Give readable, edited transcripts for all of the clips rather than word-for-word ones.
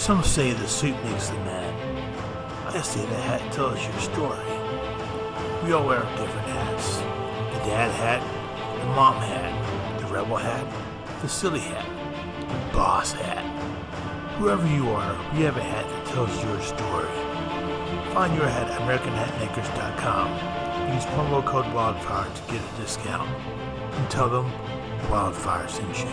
Some say the suit makes the man. I say the hat tells your story. We all wear different hats. The dad hat, the mom hat, the rebel hat, the silly hat, the boss hat. Whoever you are, we have a hat that tells your story. Find your hat at AmericanHatMakers.com. Use promo code WILDFIRE to get a discount. And tell them Wildfire sent you.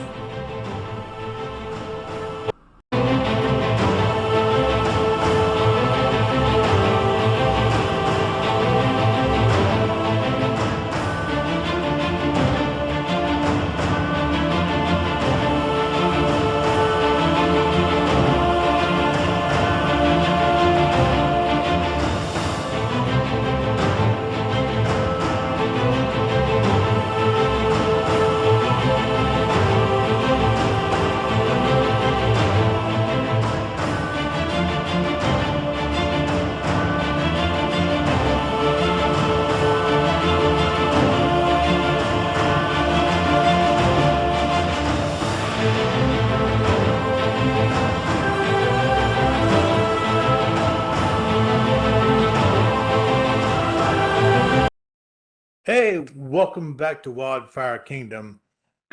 Hey, welcome back to Wildfire Kingdom.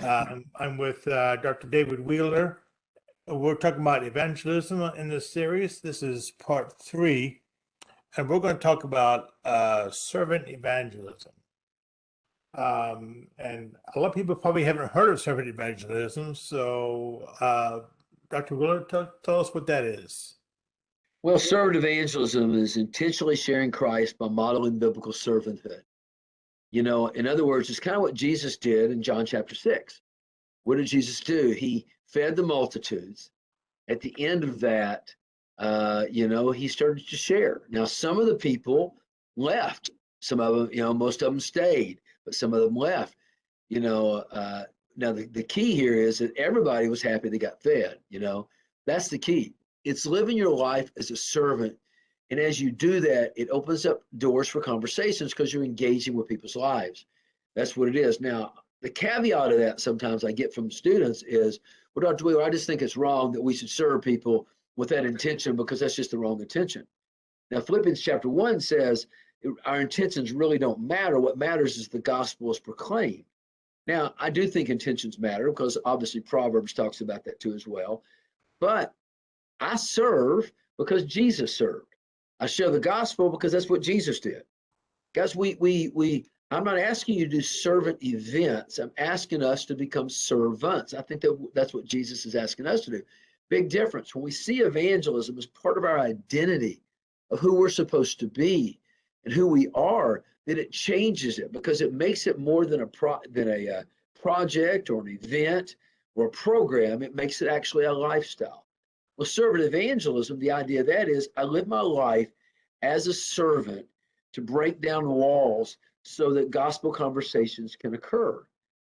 I'm with Dr. David Wheeler. We're talking about evangelism in this series. This is part 3, and we're going to talk about servant evangelism. And a lot of people probably haven't heard of servant evangelism, so Dr. Wheeler, tell us what that is. Well, servant evangelism is intentionally sharing Christ by modeling biblical servanthood. You know, in other words, it's kind of what Jesus did in John chapter 6. What did Jesus do? He fed the multitudes. At the end of that, he started to share. Now, some of the people left. Some of them, most of them stayed, but some of them left. Now the key here is that everybody was happy they got fed. That's the key. It's living your life as a servant. And as you do that, it opens up doors for conversations because you're engaging with people's lives. That's what it is. Now, the caveat of that sometimes I get from students is, well, Dr. Wheeler, I just think it's wrong that we should serve people with that intention because that's just the wrong intention. Now, Philippians chapter 1 says our intentions really don't matter. What matters is the gospel is proclaimed. Now, I do think intentions matter because obviously Proverbs talks about that too as well. But I serve because Jesus served. I share the gospel because that's what Jesus did. Guys, I'm not asking you to do servant events. I'm asking us to become servants. I think that's what Jesus is asking us to do. Big difference. When we see evangelism as part of our identity of who we're supposed to be and who we are, then it changes it because it makes it more than a project or an event or a program. It makes it actually a lifestyle. Well, servant evangelism, the idea of that is I live my life as a servant to break down walls so that gospel conversations can occur.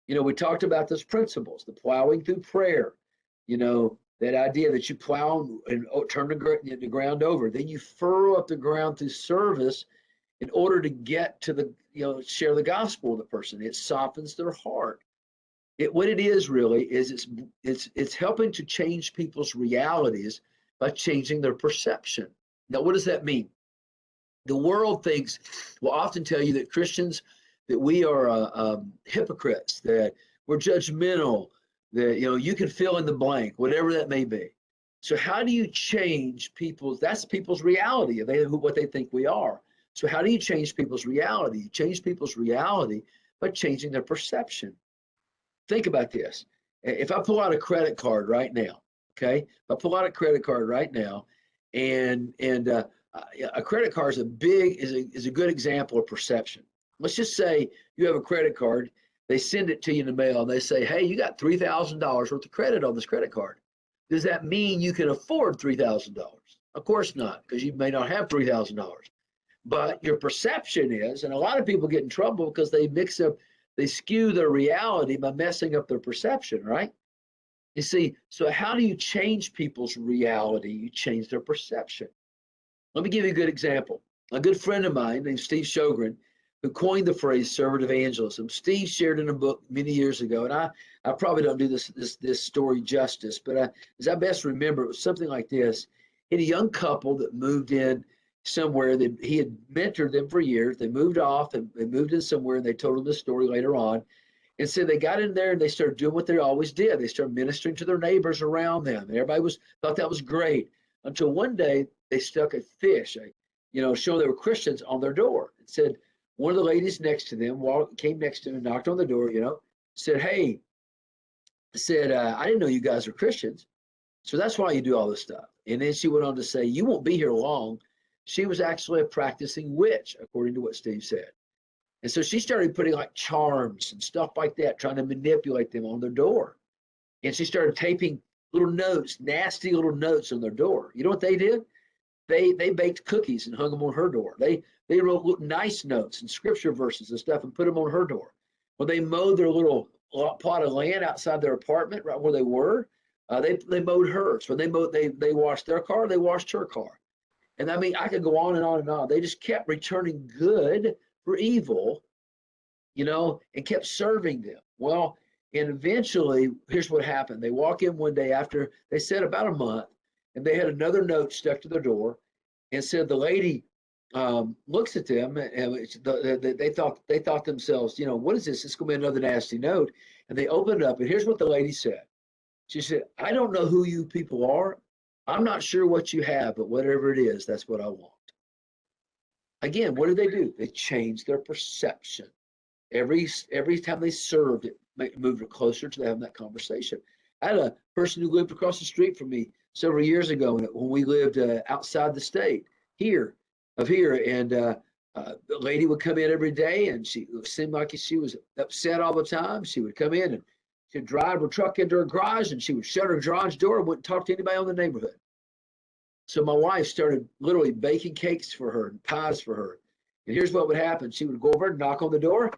We talked about those principles, the plowing through prayer, that idea that you plow and turn the ground over. Then you furrow up the ground through service in order to get to share the gospel with the person. It softens their heart. What it is really is it's helping to change people's realities by changing their perception. Now, what does that mean? The world will often tell you that Christians, that we are hypocrites, that we're judgmental, that you can fill in the blank, whatever that may be. So how do you change that's people's reality, what they think we are. So how do you change people's reality? You change people's reality by changing their perception. Think about this. If I pull out a credit card right now, okay? If I pull out a credit card right now, and a credit card is a good example of perception. Let's just say you have a credit card. They send it to you in the mail, and they say, "Hey, you got $3,000 worth of credit on this credit card." Does that mean you can afford $3,000? Of course not, because you may not have $3,000. But your perception is, and a lot of people get in trouble because they skew their reality by messing up their perception, right? You see, so how do you change people's reality? You change their perception. Let me give you a good example. A good friend of mine named Steve Sjogren who coined the phrase servant evangelism. Steve shared in a book many years ago, and I probably don't do this story justice, but as I best remember, it was something like this. He had a young couple that moved in somewhere that he had mentored them for years. They moved off and they moved in somewhere, and they told him this story later on. And so they got in there and they started doing what they always did. They started ministering to their neighbors around them. And everybody thought that was great until one day they stuck a fish, showing they were Christians, on their door. It said, one of the ladies next to them came next to him and knocked on the door, said, hey, said, I didn't know you guys were Christians. So that's why you do all this stuff. And then she went on to say, you won't be here long. She was actually a practicing witch, according to what Steve said. And so she started putting like charms and stuff like that, trying to manipulate them on their door. And she started taping little notes, nasty little notes on their door. You know what they did? They baked cookies and hung them on her door. They wrote nice notes and scripture verses and stuff and put them on her door. When they mowed their little plot of land outside their apartment, right where they were, they mowed hers. When they washed their car, they washed her car. And I mean, I could go on and on and on. They just kept returning good for evil, and kept serving them. Well, and eventually, here's what happened. They walk in one day after, they said, about a month, and they had another note stuck to their door and said, the lady looks at them, and they thought themselves, what is this? It's going to be another nasty note. And they opened it up, and here's what the lady said. She said, I don't know who you people are. I'm not sure what you have, but whatever it is, that's what I want. Again, what did they do? They changed their perception. Every time they served, it moved it closer to having that conversation. I had a person who lived across the street from me several years ago when we lived outside the state here, and the lady would come in every day, and it seemed like she was upset all the time. She would come in and she'd drive her truck into her garage, and she would shut her garage door and wouldn't talk to anybody in the neighborhood. So my wife started literally baking cakes for her and pies for her. And here's what would happen. She would go over and knock on the door.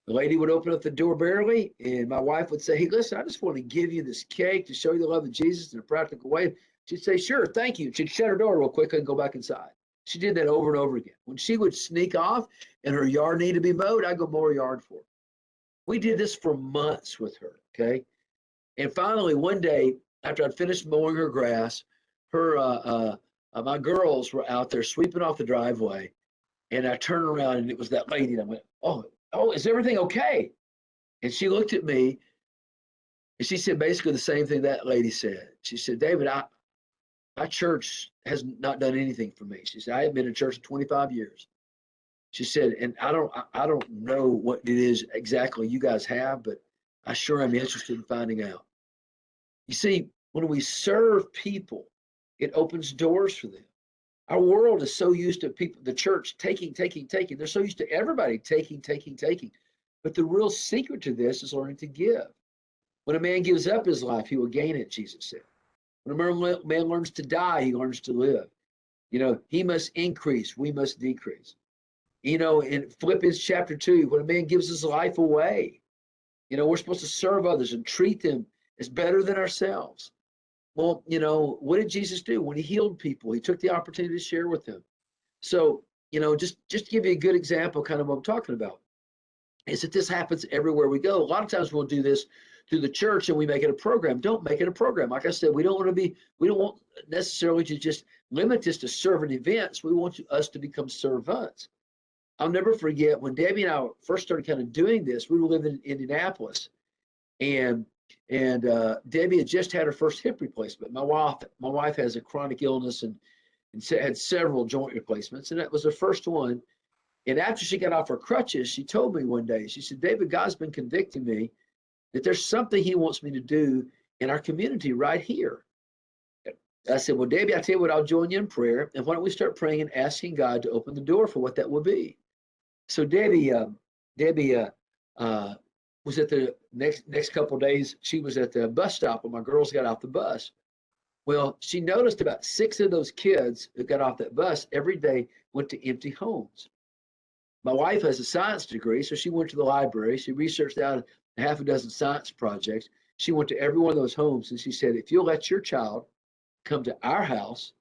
The lady would open up the door barely, and my wife would say, hey, listen, I just want to give you this cake to show you the love of Jesus in a practical way. She'd say, sure, thank you. She'd shut her door real quick and go back inside. She did that over and over again. When she would sneak off and her yard needed to be mowed, I'd go mow her yard for her. We did this for months with her, okay? And finally, one day, after I'd finished mowing her grass, my girls were out there sweeping off the driveway, and I turned around, and it was that lady, and I went, oh, is everything okay? And she looked at me, and she said basically the same thing that lady said. She said, David, my church has not done anything for me. She said, I have been in church for 25 years. She said, and I don't know what it is exactly you guys have, but I sure am interested in finding out. You see, when we serve people, it opens doors for them. Our world is so used to people, the church taking. They're so used to everybody taking. But the real secret to this is learning to give. When a man gives up his life, he will gain it, Jesus said. When a man learns to die, he learns to live. He must increase, we must decrease. In Philippians chapter 2, when a man gives his life away, we're supposed to serve others and treat them as better than ourselves. Well, what did Jesus do? When he healed people, he took the opportunity to share with them. So, just to give you a good example, kind of what I'm talking about, is that this happens everywhere we go. A lot of times we'll do this through the church and we make it a program. Don't make it a program. Like I said, we don't want necessarily to just limit this to servant events. We want us to become servants. I'll never forget when Debbie and I first started kind of doing this. We were living in Indianapolis, and Debbie had just had her first hip replacement. My wife has a chronic illness and had several joint replacements, and that was the first one. And after she got off her crutches, she told me one day, she said, David, God's been convicting me that there's something he wants me to do in our community right here. I said, well, Debbie, I tell you what, I'll join you in prayer. And why don't we start praying and asking God to open the door for what that will be? So Debbie was at the next couple of days, she was at the bus stop when my girls got off the bus. Well, she noticed about 6 of those kids who got off that bus every day went to empty homes. My wife has a science degree, so she went to the library. She researched out a half a dozen science projects. She went to every one of those homes, and she said, if you'll let your child come to our house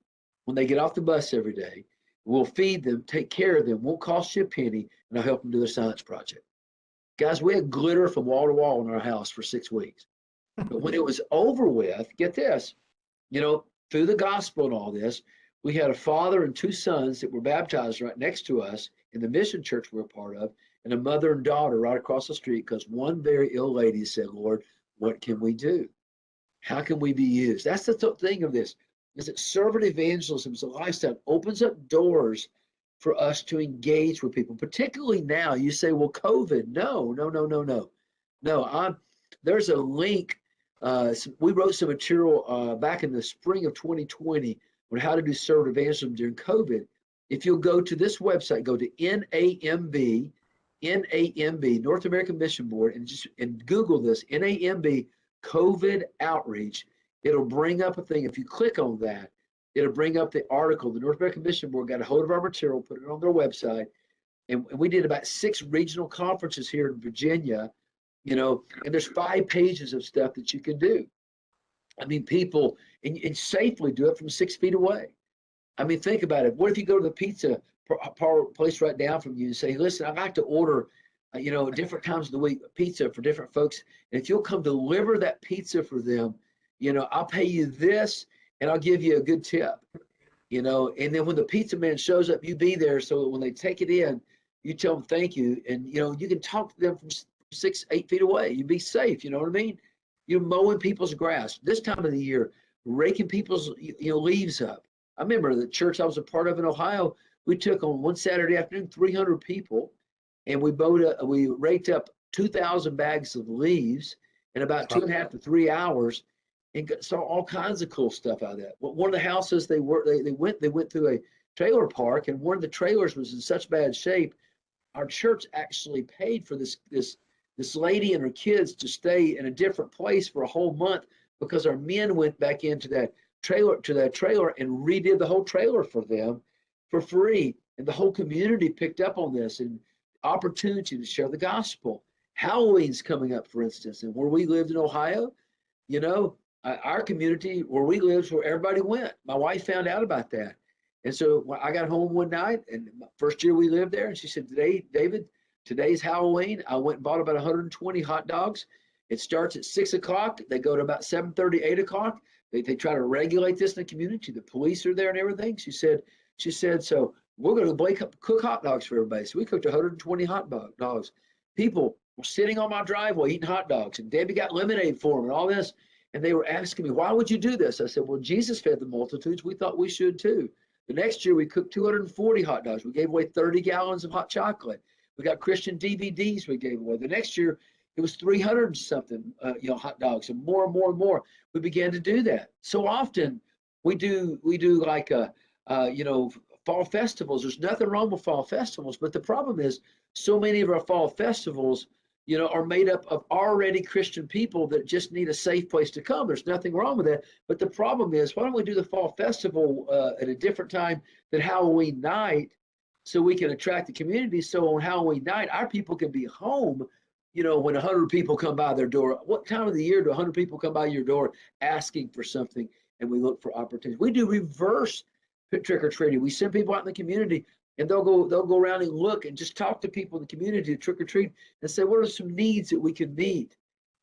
when they get off the bus every day, We'll feed them, take care of them, won't cost you a penny, and I'll help them do their science project. Guys, we had glitter from wall to wall in our house for 6 weeks. But when it was over with, get this, through the gospel and all this, we had a father and 2 sons that were baptized right next to us in the mission church we're a part of, and a mother and daughter right across the street, because one very ill lady said, Lord, what can we do? How can we be used? That's the thing of this, is that servant evangelism is a lifestyle. It opens up doors for us to engage with people, particularly now. You say, well, COVID. No. There's a link. We wrote some material back in the spring of 2020 on how to do servant evangelism during COVID. If you'll go to this website, go to NAMB, North American Mission Board, and Google this, NAMB COVID outreach. It'll bring up a thing. If you click on that, it'll bring up the article. The North American Mission Board got a hold of our material, put it on their website, and we did about 6 regional conferences here in Virginia, and there's 5 pages of stuff that you can do. I mean, people, and safely do it from 6 feet away. I mean, think about it. What if you go to the pizza place right down from you and say, listen, I'd like to order, different times of the week, pizza for different folks. And if you'll come deliver that pizza for them, I'll pay you this and I'll give you a good tip, and then when the pizza man shows up, you be there so that when they take it in, you tell them thank you. And, you can talk to them from 6, 8 feet away. You be safe. You know what I mean? You're mowing people's grass this time of the year, raking people's, leaves up. I remember the church I was a part of in Ohio, we took on one Saturday afternoon, 300 people, and we raked up 2,000 bags of leaves in about 2.5 to 3 hours, and saw all kinds of cool stuff out of that. One of the houses they went through a trailer park, and one of the trailers was in such bad shape. Our church actually paid for this lady and her kids to stay in a different place for a whole month, because our men went back into that trailer and redid the whole trailer for them for free. And the whole community picked up on this, and opportunity to share the gospel. Halloween's coming up, for instance, and where we lived in Ohio, our community where we lived is where everybody went. My wife found out about that. And so when I got home one night, and first year we lived there, and she said, David, today's Halloween. I went and bought about 120 hot dogs. It starts at 6 o'clock. They go to about 7:30, 8 o'clock. They try to regulate this in the community. The police are there and everything. She said, so we're going to cook hot dogs for everybody. So we cooked 120 hot dogs. People were sitting on my driveway eating hot dogs, and Debbie got lemonade for them and all this. And they were asking me, why would you do this? I said, well, Jesus fed the multitudes. We thought we should too. The next year we cooked 240 hot dogs. We gave away 30 gallons of hot chocolate. We got Christian DVDs we gave away. The next year it was 300 something, hot dogs, and more and more and more. We began to do that. So often we do like fall festivals. There's nothing wrong with fall festivals, but the problem is so many of our fall festivals, are made up of already Christian people that just need a safe place to come. There's nothing wrong with that. But the problem is, why don't we do the fall festival at a different time than Halloween night, so we can attract the community? So on Halloween night, our people can be home, when 100 people come by their door. What time of the year do 100 people come by your door asking for something? And we look for opportunities. We do reverse trick or treating. We send people out in the community, and they'll go around and look and just talk to people in the community to trick or treat and say, what are some needs that we can meet?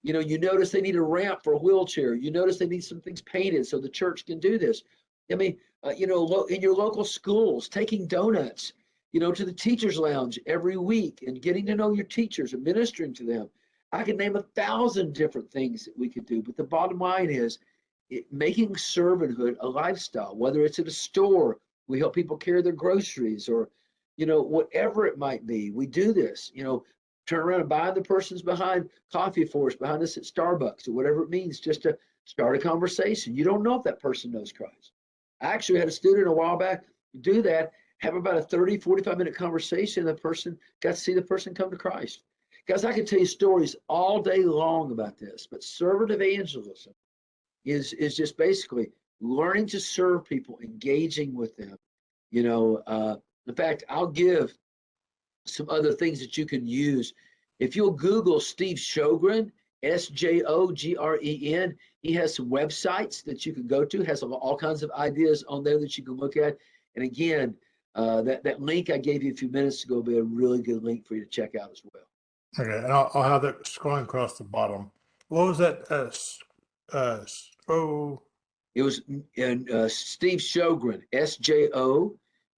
You notice they need a ramp for a wheelchair. You notice they need some things painted so the church can do this. I mean, in your local schools, taking donuts, to the teachers' lounge every week and getting to know your teachers and ministering to them. I could name 1,000 different things that we could do, but the bottom line is making servanthood a lifestyle, whether it's at a store. We help people carry their groceries, or, whatever it might be. We do this, turn around and buy the person's behind coffee for us, behind us at Starbucks, or whatever it means, just to start a conversation. You don't know if that person knows Christ. I actually had a student a while back do that, have about a 30, 45-minute conversation. The person got to see the person come to Christ. Guys, I can tell you stories all day long about this, but servant evangelism is just basically learning to serve people, engaging with them. In fact, I'll give some other things that you can use. If you'll Google Steve Sjogren, Sjogren, he has some websites that you can go to, has all kinds of ideas on there that you can look at. And again, That link I gave you a few minutes ago will be a really good link for you to check out as well. Okay, and I'll have that scrolling across the bottom. What was that? It was Steve Sjogren,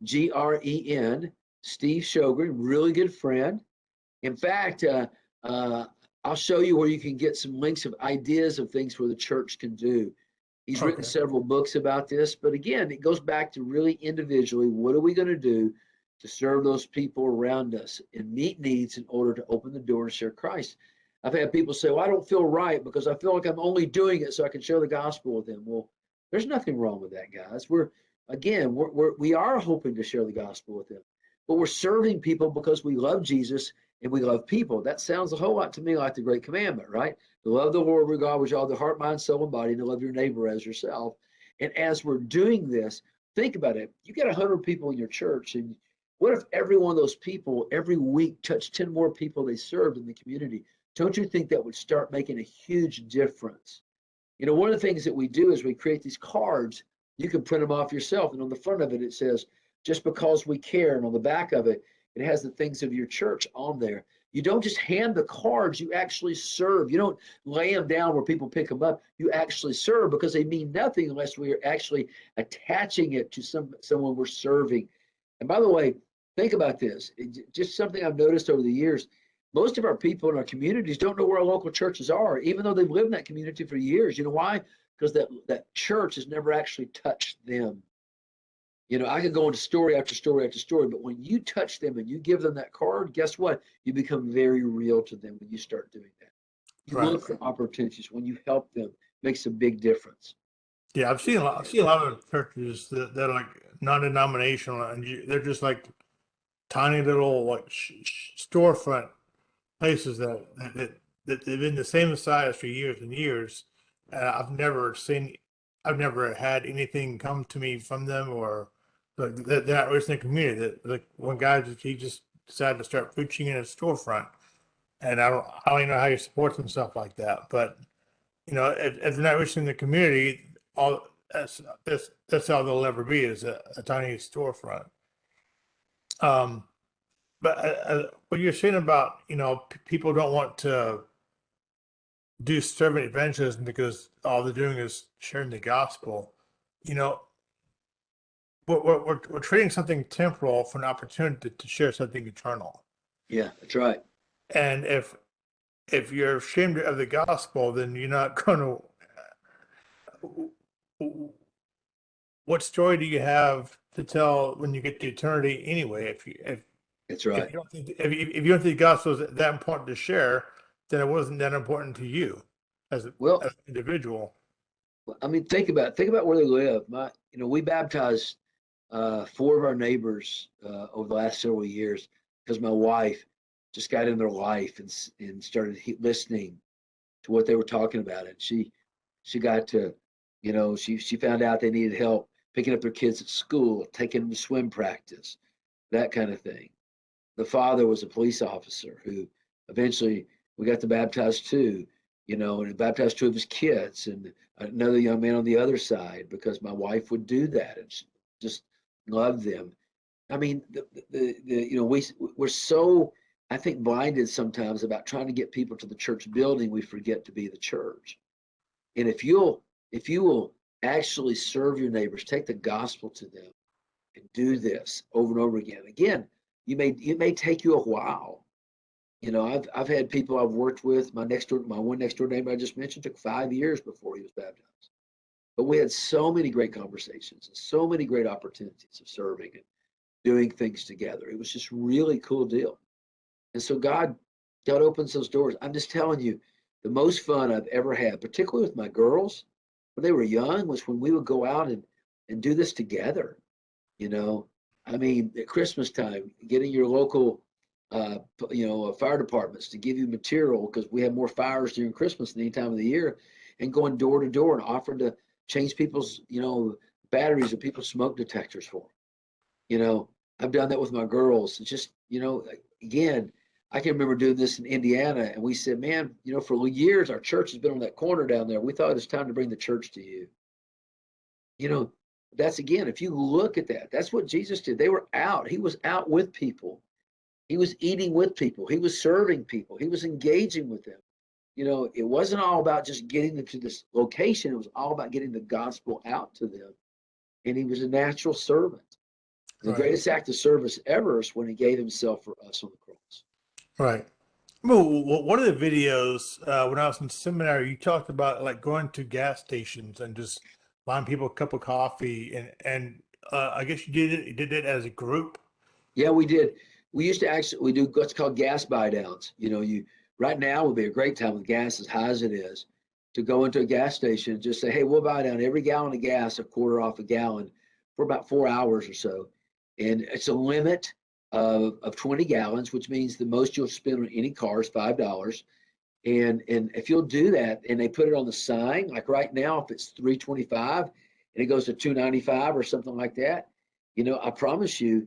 Sjogren, Steve Sjogren, really good friend. In fact, I'll show you where you can get some links of ideas of things where the church can do. He's written Okay. several books about this, but again, it goes back to really individually, what are we going to do to serve those people around us and meet needs in order to open the door and share Christ? I've had people say, well, I don't feel right because I feel like I'm only doing it so I can share the gospel with them. Well, there's nothing wrong with that, guys. We are hoping to share the gospel with them, but we're serving people because we love Jesus and we love people. That sounds a whole lot to me like the great commandment, right? To love the Lord your God with all the heart, mind, soul, and body, and to love your neighbor as yourself. And as we're doing this, think about it. You got 100 people in your church, and what if every one of those people every week touched 10 more people they served in the community? Don't you think that would start making a huge difference? You know, one of the things that we do is we create these cards. You can print them off yourself, and on the front of it, it says, just because we care. And on the back of it, it has the things of your church on there. You don't just hand the cards, you actually serve. You don't lay them down where people pick them up. You actually serve because they mean nothing unless we are actually attaching it to someone we're serving. And by the way, think about this. Just something I've noticed over the years. Most of our people in our communities don't know where our local churches are, even though they've lived in that community for years. You know why? Because that church has never actually touched them. You know, I could go into story after story after story, but when you touch them and you give them that card, guess what? You become very real to them when you start doing that. You Right. look for opportunities. When you help them, it makes a big difference. Yeah, I've seen a lot of churches that are like non-denominational, and they're just like tiny little like storefront places that they've been the same size for years and years. I've never had anything come to me from them, or like they're not rich in the community. Like one guy he just decided to start preaching in a storefront, and I don't even know how you support some stuff like that. But you know, if they're not rich in the community, all that's all they'll ever be is a tiny storefront. Um, but what you're saying about, you know, people don't want to do servant evangelism because all they're doing is sharing the gospel. You know, we're trading something temporal for an opportunity to share something eternal. Yeah, that's right. And if you're ashamed of the gospel, then you're not going to. What story do you have to tell when you get to eternity anyway? That's right. If you don't think the gospel is that important to share, then it wasn't that important to you Well, as an individual. I mean, think about where they live. We baptized four of our neighbors over the last several years because my wife just got in their life and started listening to what they were talking about. And she got to, she found out they needed help picking up their kids at school, taking them to swim practice, that kind of thing. The father was a police officer who eventually we got to baptize too, and baptized two of his kids and another young man on the other side because my wife would do that and she just loved them. I mean, we're so, I think, blinded sometimes about trying to get people to the church building, we forget to be the church. And if you will actually serve your neighbors, take the gospel to them and do this over and over again. Again, it may take you a while. I've had people I've worked with. My one next door neighbor I just mentioned took 5 years before he was baptized. But we had so many great conversations and so many great opportunities of serving and doing things together. It was just really cool deal. And so God opens those doors. I'm just telling you, the most fun I've ever had, particularly with my girls when they were young, was when we would go out and do this together. I mean, at Christmas time, getting your local, fire departments to give you material because we have more fires during Christmas than any time of the year, and going door to door and offering to change people's, batteries or people's smoke detectors for them. I've done that with my girls. It's just, again, I can remember doing this in Indiana, and we said, man, for years our church has been on that corner down there. We thought it was time to bring the church to you. That's again, if you look at that, that's what Jesus did. They were out. He was out with people. He was eating with people. He was serving people. He was engaging with them. It wasn't all about just getting them to this location. It was all about getting the gospel out to them. And he was a natural servant. The Right. greatest act of service ever is when he gave himself for us on the cross. Right. Well, one of the videos when I was in seminary, you talked about like going to gas stations and just buying people a cup of coffee, and I guess you did it as a group. Yeah, we did. We used to actually we do what's called gas buydowns. You right now would be a great time with gas as high as it is to go into a gas station and just say, hey, we'll buy down every gallon of gas, a quarter off a gallon for about 4 hours or so. And it's a limit of 20 gallons, which means the most you'll spend on any car is $5. And if you'll do that, and they put it on the sign, like right now, if it's 325 and it goes to 295 or something like that, I promise you,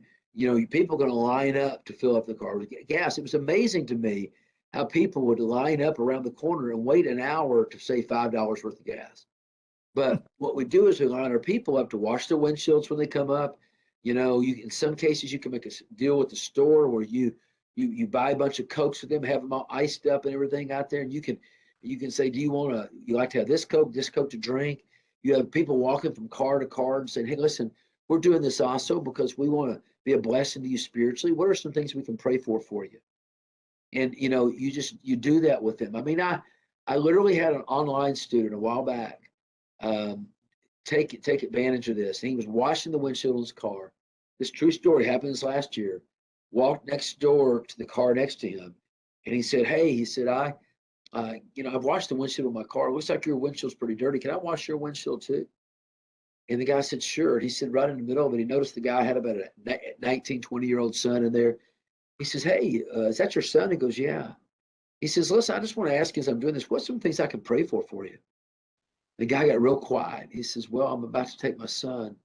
people are going to line up to fill up the car with gas. It was amazing to me how people would line up around the corner and wait an hour to save $5 worth of gas. But what we do is we line our people up to wash their windshields when they come up. In some cases you can make a deal with the store where you buy a bunch of Cokes for them, have them all iced up and everything out there, and you can say, do you like to have this Coke to drink? You have people walking from car to car and saying, hey, listen, we're doing this also because we want to be a blessing to you spiritually. What are some things we can pray for you? And you do that with them. I mean, I literally had an online student a while back take advantage of this. And he was washing the windshield of his car. This true story happened this last year. Walked next door to the car next to him, and he said, "Hey," he said, I've washed the windshield of my car. It looks like your windshield's pretty dirty. Can I wash your windshield too?" And the guy said, "Sure." He said, right in the middle of it, he noticed the guy had about a 19, 20-year-old son in there. He says, "Hey, is that your son?" He goes, "Yeah." He says, "Listen, I just want to ask you as I'm doing this, what's some things I can pray for you?" The guy got real quiet. He says, "Well, I'm about to take my son.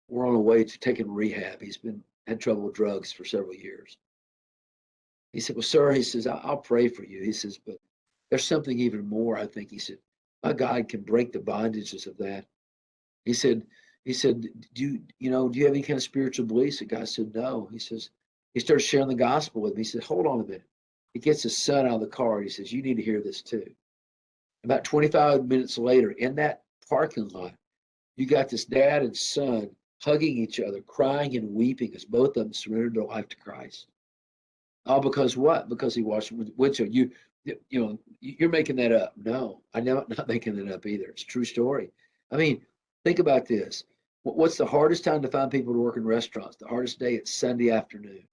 We're on the way to taking rehab. He's had trouble with drugs for several years." He said, "Well, sir," he says, I'll pray for you." He says, "But there's something even more, I think." He said, "My God can break the bondages of that." He said, do you have any kind of spiritual beliefs?" The guy said, "No." He says, he starts sharing the gospel with me. He said, "Hold on a minute." He gets his son out of the car. And he says, "You need to hear this too." About 25 minutes later, in that parking lot, you got this dad and son hugging each other, crying and weeping as both of them surrendered their life to Christ. All because what? Because he washed windshield. You're making that up. No, I'm not making that up either. It's a true story. I mean, think about this. What's the hardest time to find people to work in restaurants? The hardest day, it's Sunday afternoon.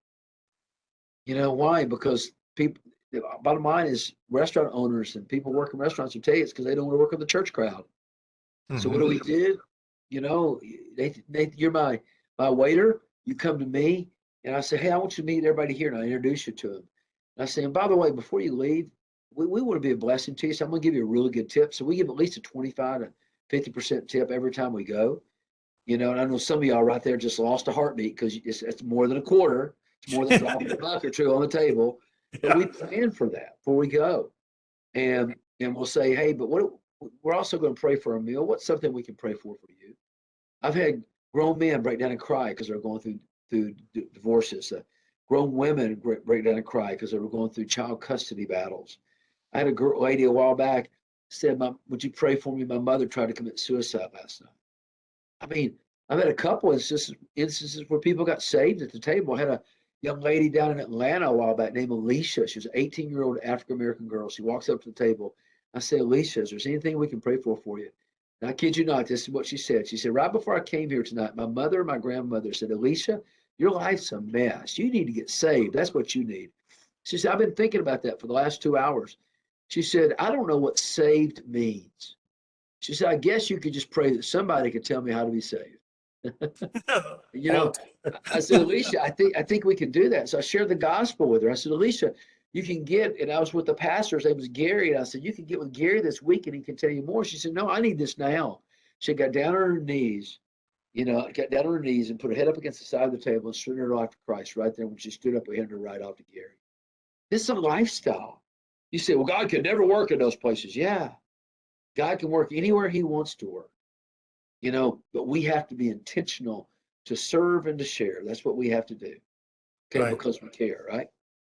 You know why? Because people. The bottom line is restaurant owners and people working restaurants will tell you it's because they don't want to work with the church crowd. So what do we do? You're my waiter. You come to me, and I say, "Hey, I want you to meet everybody here," and I introduce you to them. And I say, "And by the way, before you leave, we want to be a blessing to you, so I'm going to give you a really good tip." So we give at least a 25 to 50% tip every time we go. And I know some of y'all right there just lost a heartbeat because it's more than a quarter. It's more than dropping a buck or two on the table. But we plan for that before we go, and we'll say, "Hey, but we're also going to pray for a meal. What's something we can pray for you?" I've had grown men break down and cry because they're going through divorces. Grown women break down and cry because they were going through child custody battles. I had a lady a while back said, "Would you pray for me? My mother tried to commit suicide last night." I mean, I've had a couple instances where people got saved at the table. I had a young lady down in Atlanta a while back named Alicia. She was an 18-year-old African American girl. She walks up to the table. I say, "Alicia, is there anything we can pray for you?" And I kid you not, this is what she said. She said, "Right before I came here tonight, my mother and my grandmother said, 'Alicia, your life's a mess. You need to get saved. That's what you need.'" She said, "I've been thinking about that for the last 2 hours." She said, "I don't know what saved means." She said, "I guess you could just pray that somebody could tell me how to be saved." You know, I said, "Alicia, I think we can do that." So I shared the gospel with her. I said, "Alicia, you can get," and I was with the pastor, his name was Gary, and I said, "You can get with Gary this week and he can tell you more." She said, "No, I need this now." She got down on her knees, got down on her knees and put her head up against the side of the table and surrendered her life to Christ right there when she stood up and handed her right off to Gary. This is a lifestyle. You say, "Well, God can never work in those places." Yeah, God can work anywhere he wants to work. but we have to be intentional to serve and to share. That's what we have to do. Okay, Right. because we care, right?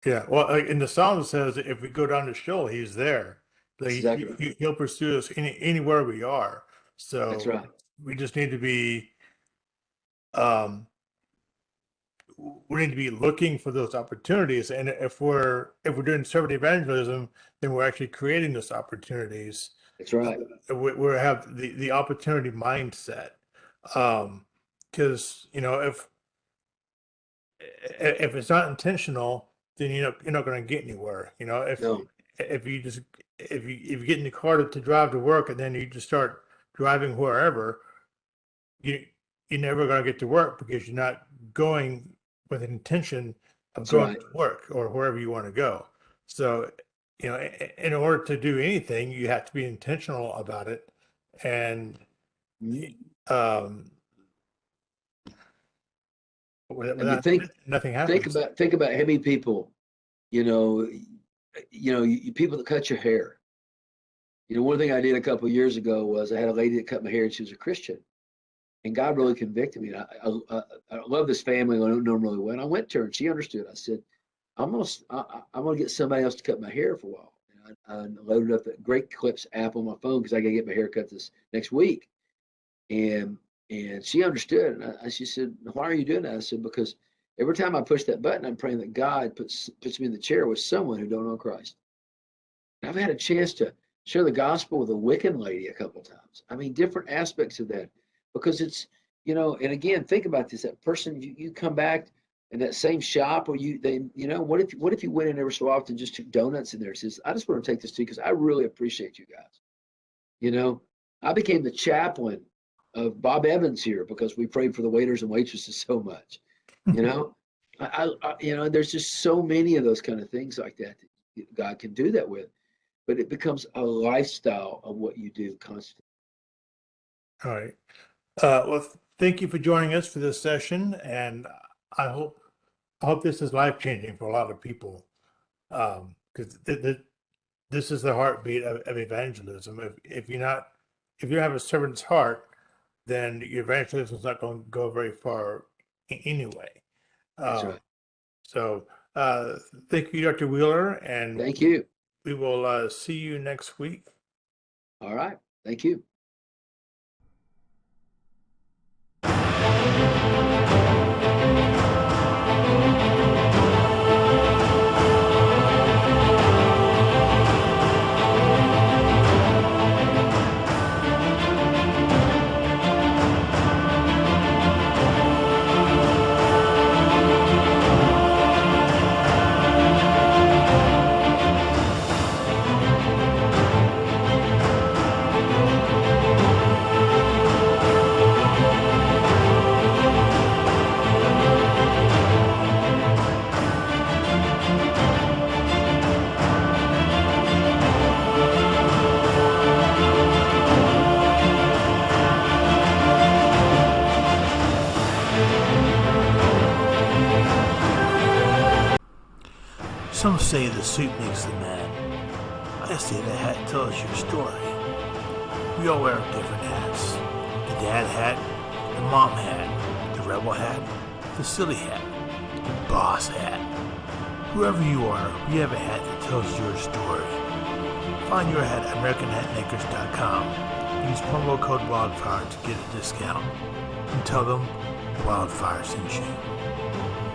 Yeah. Well, in the Psalm it says that if we go down to Sheol, he's there. Like That's exactly right. he'll pursue us anywhere we are. That's So right. we just need to be um we need to be looking for those opportunities. And if we're doing servant evangelism, then we're actually creating those opportunities. That's right. We have the opportunity mindset. Because if it's not intentional, then you're not going to get anywhere. No, If you get in the car to drive to work and then you just start driving wherever, you you're never going to get to work because you're not going with an intention of that's going right. to work or wherever you want to go. So, in order to do anything, you have to be intentional about it, and Mhm. um, I mean, without nothing think happens. about think about how many people, you know, people that cut your hair. One thing I did a couple of years ago was I had a lady that cut my hair, and she was a Christian, and God really convicted me. I love this family. I don't know them really well. And I went to her, and she understood. I said, I'm gonna get somebody else to cut my hair for a while. And I loaded up the Great Clips app on my phone because I got to get my hair cut this next week. And she understood. And she said, "Why are you doing that?" I said, "Because every time I push that button, I'm praying that God puts me in the chair with someone who don't know Christ." And I've had a chance to share the gospel with a Wiccan lady a couple of times. I mean, different aspects of that, because and again, think about this: that person you come back in that same shop, or what if you went in every so often, just took donuts in there and says, "I just want to take this to you because I really appreciate you guys." You know, I became the chaplain of Bob Evans here because we prayed for the waiters and waitresses so much. You know, there's just so many of those kind of things like that God can do that with, but it becomes a lifestyle of what you do constantly. All right. Well, thank you for joining us for this session, and I hope I hope this is life changing for a lot of people, because this is the heartbeat of evangelism. If you have a servant's heart, then your evangelism is not going to go very far anyway. That's Um, right. so thank you, Dr. Wheeler, and Thank you. we will see you next week. All right. Thank you. Some say the suit makes the man. I say the hat tells your story. We all wear different hats. The dad hat, the mom hat, the rebel hat, the silly hat, the boss hat. Whoever you are, we have a hat that tells your story. Find your hat at AmericanHatMakers.com. Use promo code Wildfire to get a discount. And tell them Wildfire sent you.